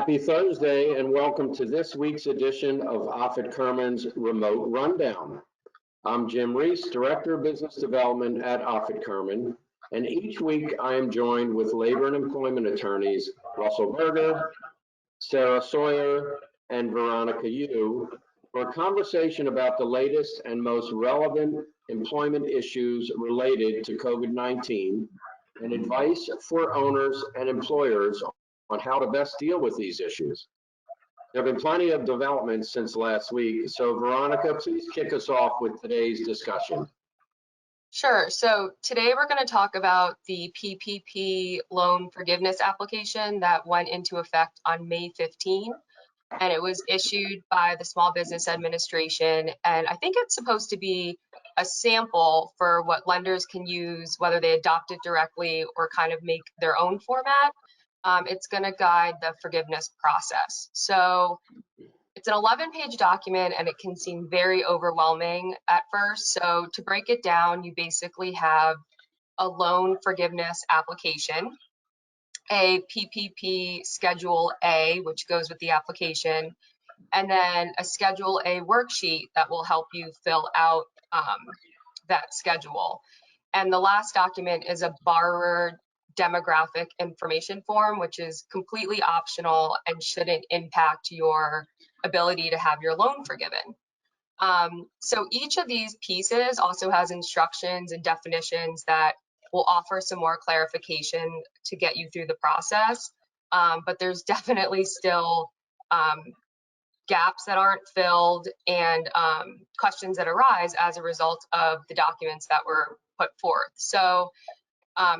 Happy Thursday and welcome to this week's edition of Offit Kurman's Remote Rundown. I'm Jim Reese, Director of Business Development at Offit Kurman, and each week I am joined with labor and employment attorneys Russell Berger, Sarah Sawyer, and Veronica Yu for a conversation about the latest and most relevant employment issues related to COVID-19 and advice for owners and employers on how to best deal with these issues. There have been plenty of developments since last week, so Veronica, please kick us off with today's discussion. Sure. So today we're going to talk about the PPP loan forgiveness application that went into effect on May 15, and it was issued by the Small Business Administration. And I think it's supposed to be a sample for what lenders can use, whether they adopt it directly or kind of make their own format. It's going to guide the forgiveness process. So it's an 11-page document and it can seem very overwhelming at first. So to break it down, you basically have a loan forgiveness application, a PPP Schedule A, which goes with the application, and then a Schedule A worksheet that will help you fill out that schedule. And the last document is a borrower demographic information form, which is completely optional and shouldn't impact your ability to have your loan forgiven. So each of these pieces also has instructions and definitions that will offer some more clarification to get you through the process. But there's definitely still gaps that aren't filled and questions that arise as a result of the documents that were put forth. So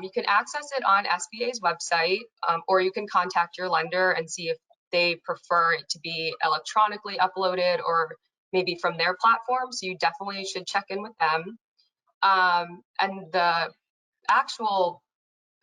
you can access it on SBA's website, or you can contact your lender and see if they prefer it to be electronically uploaded or maybe from their platform. So you definitely should check in with them. And the actual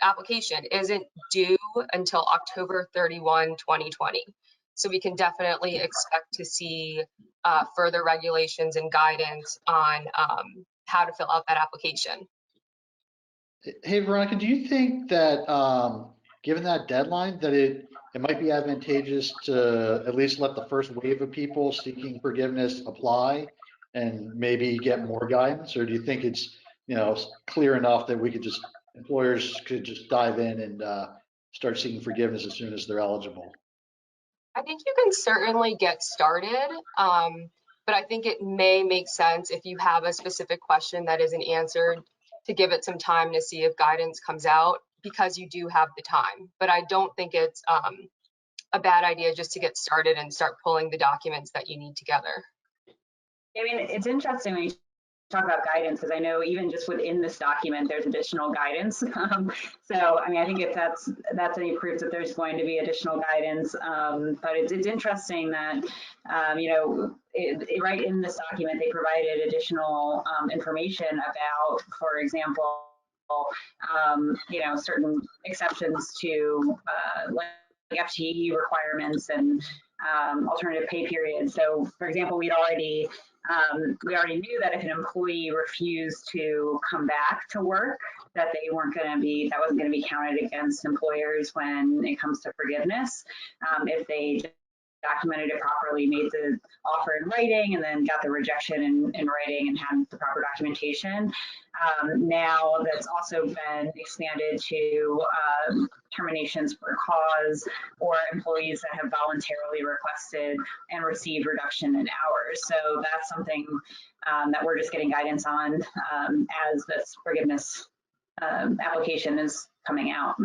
application isn't due until October 31, 2020. So we can definitely expect to see further regulations and guidance on how to fill out that application. Hey, Veronica, do you think that given that deadline that it might be advantageous to at least let the first wave of people seeking forgiveness apply and maybe get more guidance? Or do you think it's clear enough that employers could just dive in and start seeking forgiveness as soon as they're eligible? I think you can certainly get started, but I think it may make sense if you have a specific question that isn't answered to give it some time to see if guidance comes out, because you do have the time. But I don't think it's a bad idea just to get started and start pulling the documents that you need together. I mean, it's interesting when you talk about guidance, because I know even just within this document, there's additional guidance. So, I mean, I think if that's any proof that there's going to be additional guidance, but it's interesting that, right in this document, they provided additional information about, for example, certain exceptions to like FTE requirements and alternative pay periods. So, for example, we already knew that if an employee refused to come back to work, that wasn't going to be counted against employers when it comes to forgiveness. If they documented it properly, made the offer in writing, and then got the rejection in writing and had the proper documentation. Now that's also been expanded to terminations for cause or employees that have voluntarily requested and received reduction in hours. So that's something that we're just getting guidance on as this forgiveness application is coming out.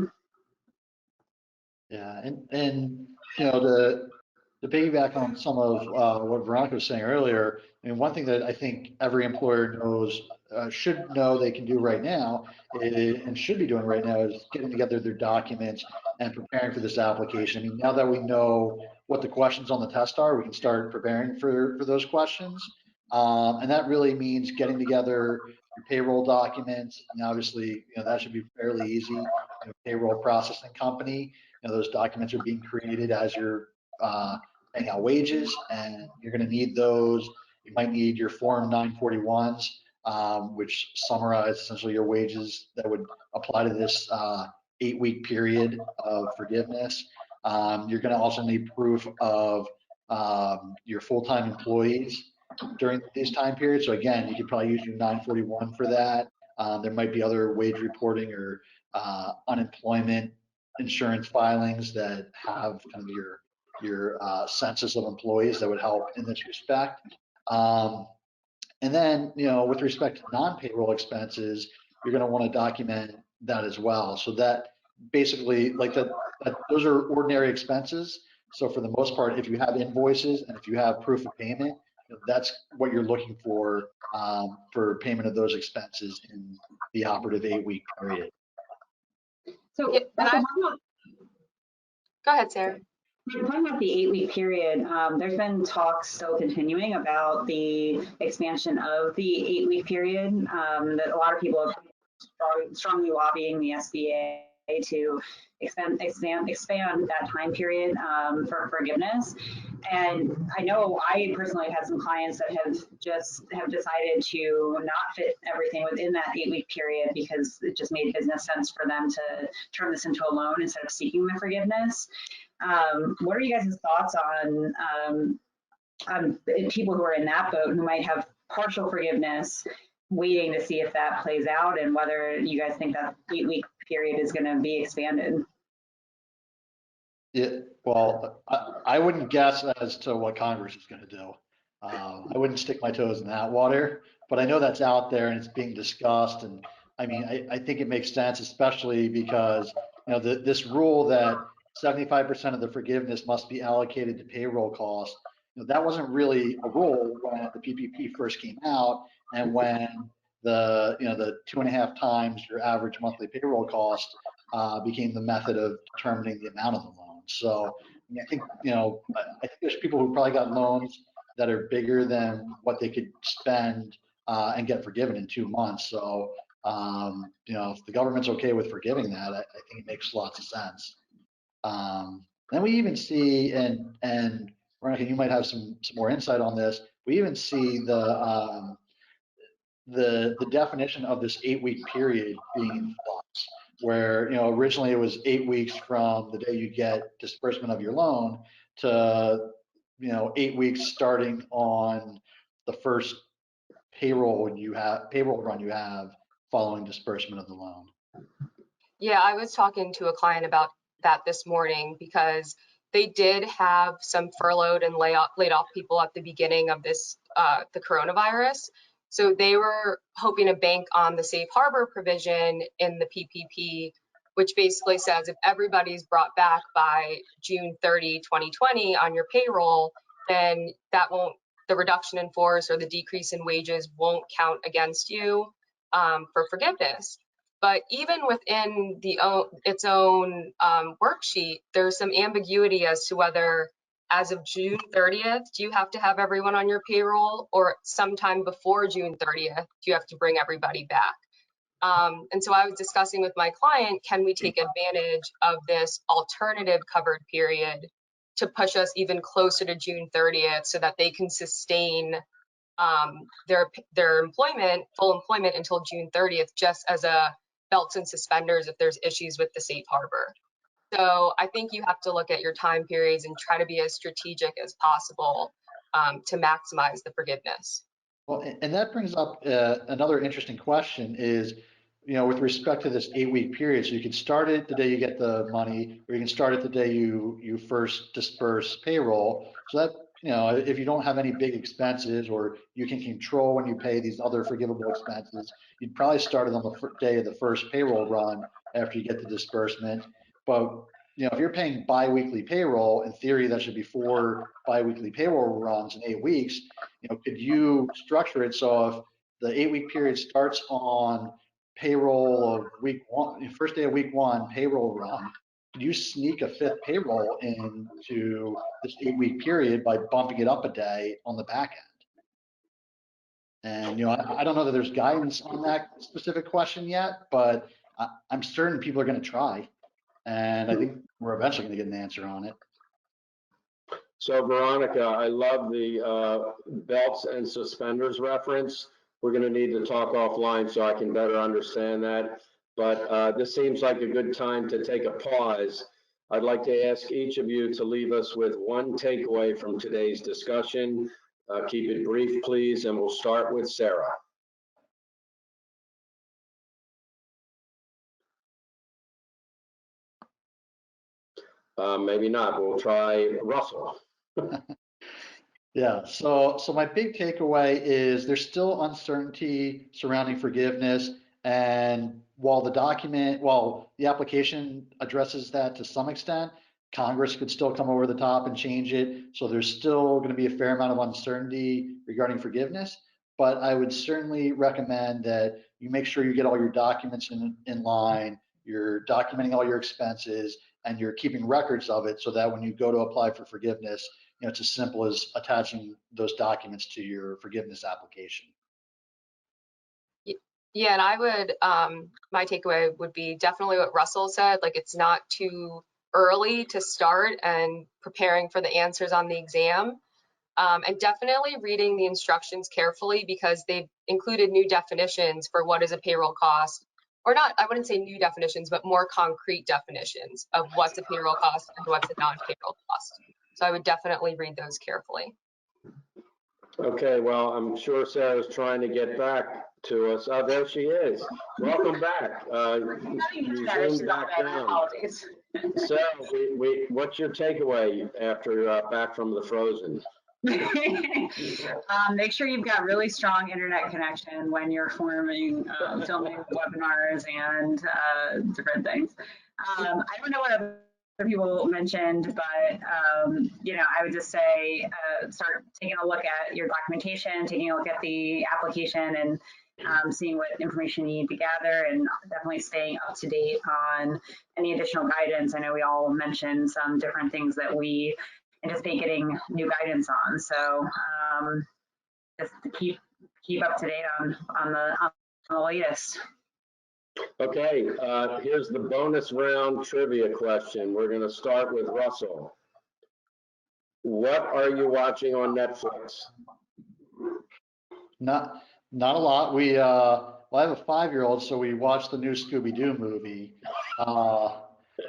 Yeah, and to piggyback on some of what Veronica was saying earlier, I mean, one thing that I think every employer should know they can do right now and should be doing right now is getting together their documents and preparing for this application. I mean, now that we know what the questions on the test are, we can start preparing for those questions. And that really means getting together your payroll documents. And obviously, that should be fairly easy. Payroll processing company, those documents are being created as you're paying out wages, and you're going to need those. You might need your Form 941s, which summarize essentially your wages that would apply to this 8-week period of forgiveness. You're going to also need proof of your full-time employees during these time periods. So again, you could probably use your 941 for that. There might be other wage reporting or unemployment insurance filings that have kind of your census of employees that would help in this respect. And then, with respect to non-payroll expenses, you're going to want to document that as well. So that basically, those are ordinary expenses. So for the most part, if you have invoices and if you have proof of payment, that's what you're looking for payment of those expenses in the operative 8-week period. So Yeah, go ahead, Sarah. talking about the 8-week period, there's been talks still continuing about the expansion of the 8-week period. That a lot of people are strongly lobbying the SBA to expand that time period for forgiveness. And I know I personally had some clients that have decided to not fit everything within that 8-week period because it just made business sense for them to turn this into a loan instead of seeking the forgiveness. What are you guys' thoughts on people who are in that boat who might have partial forgiveness, waiting to see if that plays out, and whether you guys think that 8-week period is going to be expanded? Yeah, well, I wouldn't guess as to what Congress is going to do. I wouldn't stick my toes in that water, but I know that's out there and it's being discussed. And I mean, I think it makes sense, especially because, this rule that 75% of the forgiveness must be allocated to payroll costs, that wasn't really a rule when the PPP first came out, and when the 2.5 times your average monthly payroll cost became the method of determining the amount of the loan. So I think there's people who probably got loans that are bigger than what they could spend and get forgiven in 2 months. So if the government's okay with forgiving that, I think it makes lots of sense. Then we even see, and Veronica, you might have some more insight on this. We even see the definition of this 8-week period being in flux, where originally it was 8 weeks from the day you get disbursement of your loan to 8 weeks starting on the first payroll run you have following disbursement of the loan. Yeah, I was talking to a client about that this morning because they did have some furloughed and laid off people at the beginning of this the coronavirus. So they were hoping to bank on the safe harbor provision in the PPP, which basically says if everybody's brought back by June 30, 2020 on your payroll, then the reduction in force or the decrease in wages won't count against you for forgiveness. But even within its own worksheet, there's some ambiguity as to whether as of June 30th, do you have to have everyone on your payroll, or sometime before June 30th, do you have to bring everybody back? And so I was discussing with my client, can we take advantage of this alternative covered period to push us even closer to June 30th so that they can sustain their employment, full employment until June 30th, just as a belts and suspenders if there's issues with the safe harbor. So I think you have to look at your time periods and try to be as strategic as possible to maximize the forgiveness. Well, and that brings up another interesting question is, with respect to this 8-week period, so you can start it the day you get the money, or you can start it the day you first disperse payroll. So that, if you don't have any big expenses, or you can control when you pay these other forgivable expenses, you'd probably start it on the day of the first payroll run after you get the disbursement. But if you're paying biweekly payroll, in theory, that should be 4 biweekly payroll runs in 8 weeks. Could you structure it so if the 8-week period starts on payroll of week 1, first day of week 1 payroll run, could you sneak a 5th payroll into this 8-week period by bumping it up a day on the back end? And I don't know that there's guidance on that specific question yet, but I'm certain people are going to try, and I think we're eventually going to get an answer on it. So Veronica, I love the belts and suspenders reference. We're going to need to talk offline so I can better understand that. But this seems like a good time to take a pause I'd like to ask each of you to leave us with one takeaway from today's discussion. Keep it brief, please, and we'll start with Sarah. Maybe not. We'll try Russell. Yeah, so my big takeaway is there's still uncertainty surrounding forgiveness, and while the application addresses that to some extent, Congress could still come over the top and change it. So there's still going to be a fair amount of uncertainty regarding forgiveness. But I would certainly recommend that you make sure you get all your documents in line, you're documenting all your expenses, and you're keeping records of it so that when you go to apply for forgiveness, it's as simple as attaching those documents to your forgiveness application. Yeah, and I would, my takeaway would be definitely what Russell said, like it's not too early to start and preparing for the answers on the exam. And definitely reading the instructions carefully because they've included new definitions for what is a payroll cost, or not, I wouldn't say new definitions, but more concrete definitions of what's a payroll cost and what's a non-payroll cost. So I would definitely read those carefully. Okay, well, I'm sure Sarah's trying to get back to us. Oh, there she is. Welcome back. You zoomed back down. Sarah, what's your takeaway after back from the Frozen? Make sure you've got really strong internet connection when you're filming webinars and different things. I don't know what other people mentioned, but I would just say start taking a look at your documentation, taking a look at the application, and seeing what information you need to gather, and definitely staying up to date on any additional guidance. I know we all mentioned some different things that we anticipate getting new guidance on. So just to keep up to date on the latest. Okay, here's the bonus round trivia question. We're going to start with Russell. What are you watching on Netflix? Not a lot. We well, I have a 5-year-old, so we watched the new Scooby-Doo movie,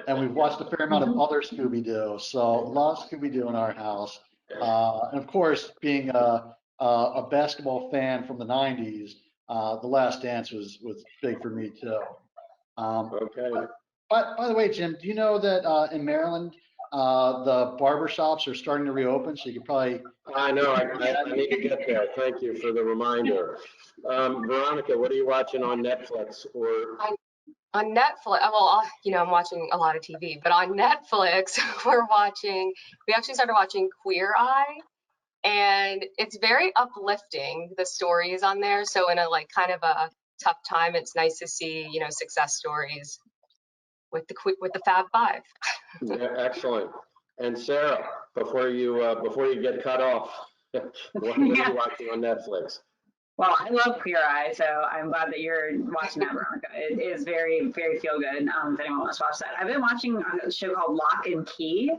and we've watched a fair amount of other Scooby-Doo. So a lot of Scooby-Doo in our house, and of course, being a basketball fan from the '90s, The Last Dance was big for me too. Okay. But by the way, Jim, do you know that in Maryland, the barber shops are starting to reopen? So you could probably. I know. I need to get there. Thank you for the reminder. Veronica, what are you watching on Netflix or? On Netflix, well, I'm watching a lot of TV, but on Netflix, we actually started watching Queer Eye, and it's very uplifting, the stories on there. So in a kind of a tough time, it's nice to see, success stories with the Fab Five. Yeah, excellent. And Sarah, before you get cut off, what are you watching on Netflix? Well, I love Queer Eye, so I'm glad that you're watching that, Veronica. It is very, very feel good. If anyone wants to watch that, I've been watching a show called Lock and Key,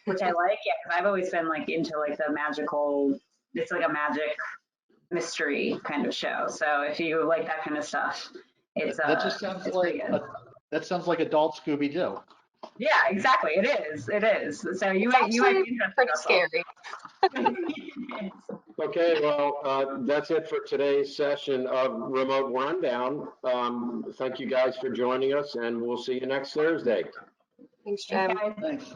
which I like. Yeah, because I've always been into the magical. It's like a magic mystery kind of show. So if you like that kind of stuff, it's that just sounds that sounds like adult Scooby-Doo. Yeah, exactly. It is. So you might be pretty scary. Okay, well, that's it for today's session of Remote Rundown. Thank you guys for joining us, and we'll see you next Thursday. Thanks, Jim. Thanks.